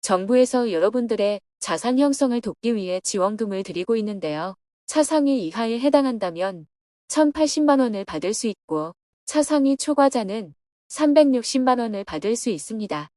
정부에서 여러분들의 자산 형성을 돕기 위해 지원금을 드리고 있는데요. 차상위 이하에 해당한다면 1,080만 원을 받을 수 있고 차상위 초과자는 360만 원을 받을 수 있습니다.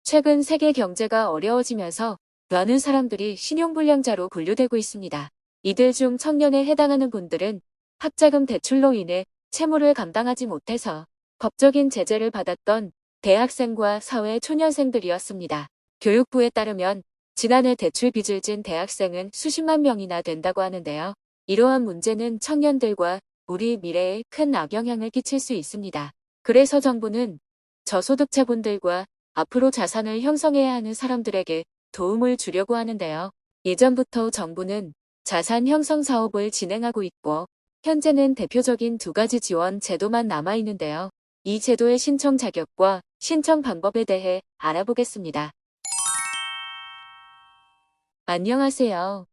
최근 세계 경제가 어려워지면서 많은 사람들이 신용불량자로 분류되고 있습니다. 이들 중 청년에 해당하는 분들은 학자금 대출로 인해 채무를 감당하지 못해서 법적인 제재를 받았던 대학생과 사회 초년생들이었습니다. 교육부에 따르면 지난해 대출 빚을 진 대학생은 수십만 명이나 된다고 하는데요. 이러한 문제는 청년들과 우리 미래에 큰 악영향을 끼칠 수 있습니다. 그래서 정부는 저소득자분들과 앞으로 자산을 형성해야 하는 사람들에게 도움을 주려고 하는데요. 예전부터 정부는 자산 형성 사업을 진행하고 있고 현재는 대표적인 두 가지 지원 제도만 남아있는데요. 이 제도의 신청 자격과 신청 방법에 대해 알아보겠습니다. 안녕하세요.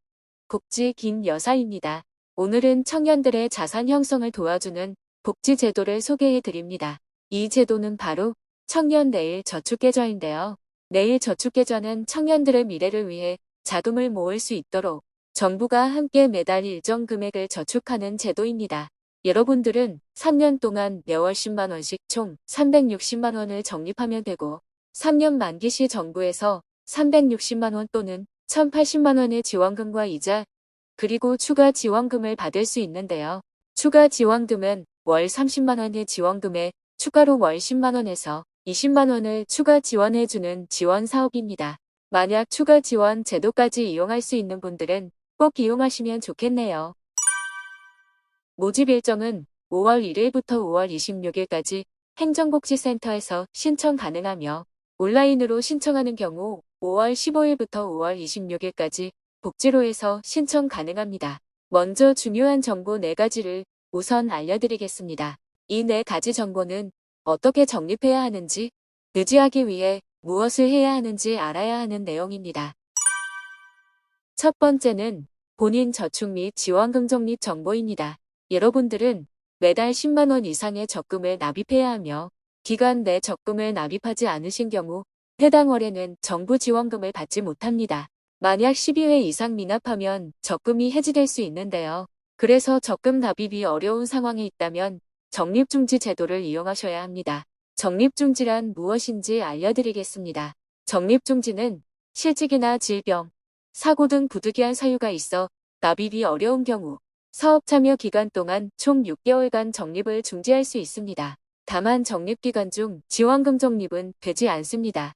복지 김여사입니다. 오늘은 청년들의 자산 형성을 도와주는 복지 제도를 소개해 드립니다. 이 제도는 바로 청년 내일 저축계좌인데요. 내일 저축계좌는 청년들의 미래를 위해 자금을 모을 수 있도록 정부가 함께 매달 일정 금액을 저축하는 제도입니다. 여러분들은 3년 동안 매월 10만 원씩 총 360만 원을 적립하면 되고 3년 만기 시 정부에서 360만 원 또는 1,080만 원의 지원금과 이자 그리고 추가 지원금을 받을 수 있는데요. 추가 지원금은 월 30만 원의 지원금에 추가로 월 10만 원에서 20만 원을 추가 지원해주는 지원 사업입니다. 만약 추가 지원 제도까지 이용할 수 있는 분들은 꼭 이용하시면 좋겠네요. 모집 일정은 5월 1일부터 5월 26일까지 행정복지센터에서 신청 가능하며 온라인으로 신청하는 경우 5월 15일부터 5월 26일까지 복지로에서 신청 가능합니다. 먼저 중요한 정보 4가지를 우선 알려드리겠습니다. 이 4가지 정보는 어떻게 적립해야 하는지, 유지하기 위해 무엇을 해야 하는지 알아야 하는 내용입니다. 첫 번째는 본인 저축 및 지원금 적립 정보입니다. 여러분들은 매달 10만 원 이상의 적금을 납입해야 하며 기간 내 적금을 납입하지 않으신 경우 해당 월에는 정부 지원금을 받지 못합니다. 만약 12회 이상 미납하면 적금이 해지될 수 있는데요. 그래서 적금 납입이 어려운 상황에 있다면 적립중지 제도를 이용하셔야 합니다. 적립중지란 무엇인지 알려드리겠습니다. 적립중지는 실직이나 질병, 사고 등 부득이한 사유가 있어 납입이 어려운 경우 사업 참여 기간 동안 총 6개월간 적립을 중지할 수 있습니다. 다만 적립기간 중 지원금 적립은 되지 않습니다.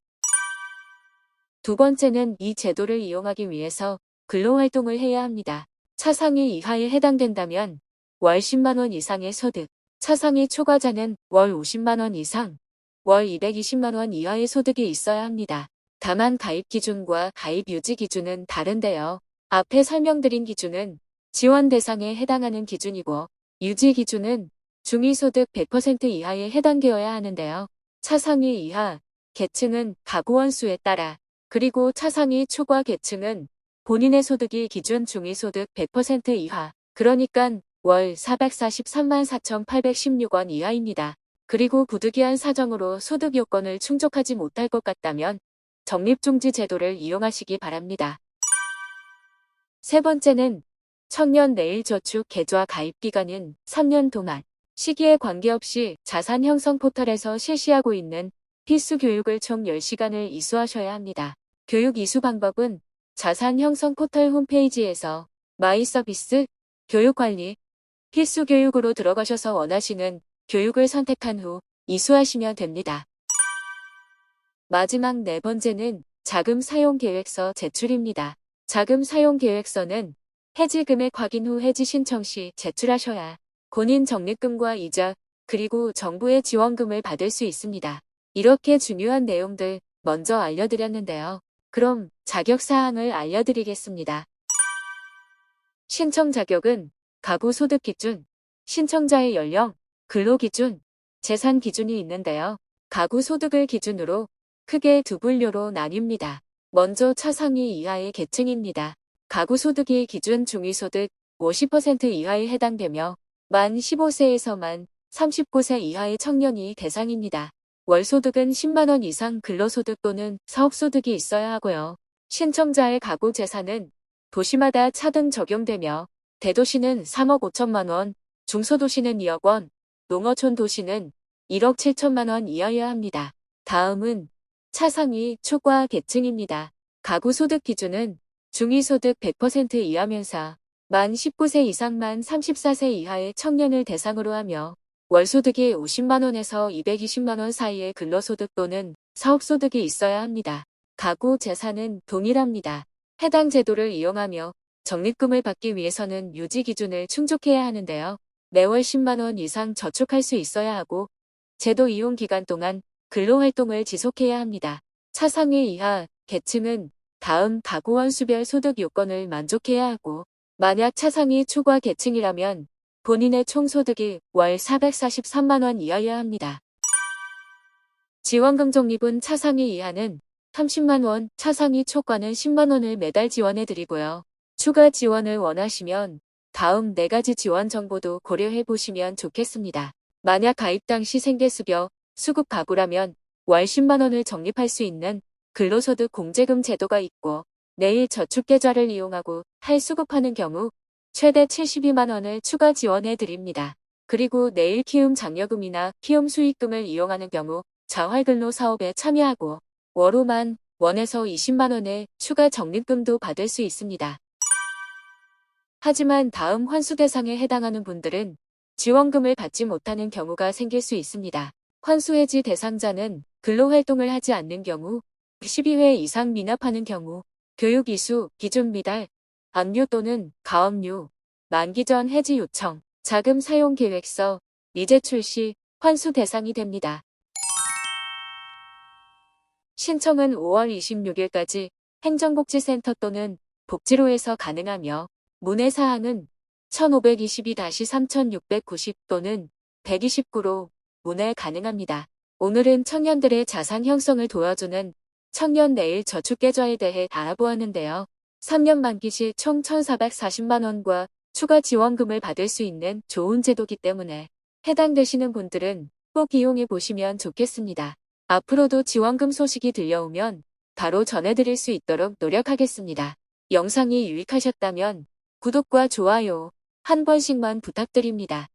두 번째는 이 제도를 이용하기 위해서 근로활동을 해야 합니다. 차상위 이하에 해당된다면 월 10만 원 이상의 소득, 차상위 초과자는 월 50만 원 이상, 월 220만 원 이하의 소득이 있어야 합니다. 다만 가입 기준과 가입 유지 기준은 다른데요. 앞에 설명드린 기준은 지원 대상에 해당하는 기준이고 유지 기준은 중위소득 100% 이하에 해당되어야 하는데요. 차상위 이하 계층은 가구원 수에 따라 그리고 차상위 초과 계층은 본인의 소득이 기준 중위소득 100% 이하 그러니까 월 443만 4,816원 이하입니다. 그리고 부득이한 사정으로 소득 요건을 충족하지 못할 것 같다면 적립중지 제도를 이용하시기 바랍니다. 세 번째는 청년 내일저축 계좌 가입 기간은 3년 동안 시기에 관계없이 자산 형성 포털에서 실시하고 있는 필수 교육을 총 10시간을 이수하셔야 합니다. 교육 이수 방법은 자산 형성 포털 홈페이지에서 마이 서비스, 교육 관리, 필수 교육으로 들어가셔서 원하시는 교육을 선택한 후 이수하시면 됩니다. 마지막 4번째는 자금 사용 계획서 제출입니다. 자금 사용 계획서는 해지 금액 확인 후 해지 신청 시 제출하셔야 본인 적립금과 이자 그리고 정부의 지원금을 받을 수 있습니다. 이렇게 중요한 내용들 먼저 알려드렸는데요. 그럼 자격사항을 알려드리겠습니다. 신청 자격은 가구 소득 기준, 신청자의 연령, 근로 기준, 재산 기준이 있는데요. 가구 소득을 기준으로 크게 두 분류로 나뉩니다. 먼저 차상위 이하의 계층입니다. 가구 소득이 기준 중위소득 50% 이하에 해당되며 만 15세에서 만 39세 이하의 청년이 대상입니다. 월소득은 10만 원 이상 근로소득 또는 사업소득이 있어야 하고요. 신청자의 가구 재산은 도시마다 차등 적용되며 대도시는 3억 5천만 원, 중소도시는 2억 원, 농어촌 도시는 1억 7천만 원 이하여야 합니다. 다음은 차상위 초과 계층입니다. 가구 소득 기준은 중위소득 100% 이하면서 만 19세 이상만 34세 이하의 청년을 대상으로 하며 월소득이 50만 원에서 220만 원 사이의 근로소득 또는 사업소득이 있어야 합니다. 가구 재산은 동일합니다. 해당 제도를 이용하며 적립금을 받기 위해서는 유지 기준을 충족해야 하는데요. 매월 10만 원 이상 저축할 수 있어야 하고 제도 이용 기간 동안 근로활동을 지속해야 합니다. 차상위 이하 계층은 다음 가구 원수별 소득 요건을 만족해야 하고 만약 차상위 초과 계층이라면 본인의 총소득이 월 443만 원 이하여야 합니다. 지원금 적립은 차상위 이하는 30만 원, 차상위 초과는 10만 원을 매달 지원해 드리고요. 추가 지원을 원하시면 다음 4가지 지원 정보도 고려해 보시면 좋겠습니다. 만약 가입 당시 생계수표, 수급 가구라면 월 10만 원을 적립할 수 있는 근로소득 공제금 제도가 있고 내일 저축계좌를 이용하고 탈수급하는 경우 최대 72만 원을 추가 지원해 드립니다. 그리고 내일 키움 장려금이나 키움 수익금을 이용하는 경우 자활근로 사업에 참여하고 월 5만 원에서 20만 원의 추가 적립금도 받을 수 있습니다. 하지만 다음 환수 대상에 해당하는 분들은 지원금을 받지 못하는 경우가 생길 수 있습니다. 환수 해지 대상자는 근로활동을 하지 않는 경우, 12회 이상 미납하는 경우, 교육 이수, 기준 미달, 압류 또는 가업류, 만기 전 해지 요청, 자금 사용 계획서, 미제출 시 환수 대상이 됩니다. 신청은 5월 26일까지 행정복지센터 또는 복지로에서 가능하며 문의사항은 1522-3690 또는 129로 문의 가능합니다. 오늘은 청년들의 자산 형성을 도와주는 청년 내일 저축계좌에 대해 알아보았는데요. 3년 만기 시 총 1,440만 원과 추가 지원금을 받을 수 있는 좋은 제도이기 때문에 해당되시는 분들은 꼭 이용해 보시면 좋겠습니다. 앞으로도 지원금 소식이 들려오면 바로 전해드릴 수 있도록 노력하겠습니다. 영상이 유익하셨다면 구독과 좋아요 한 번씩만 부탁드립니다.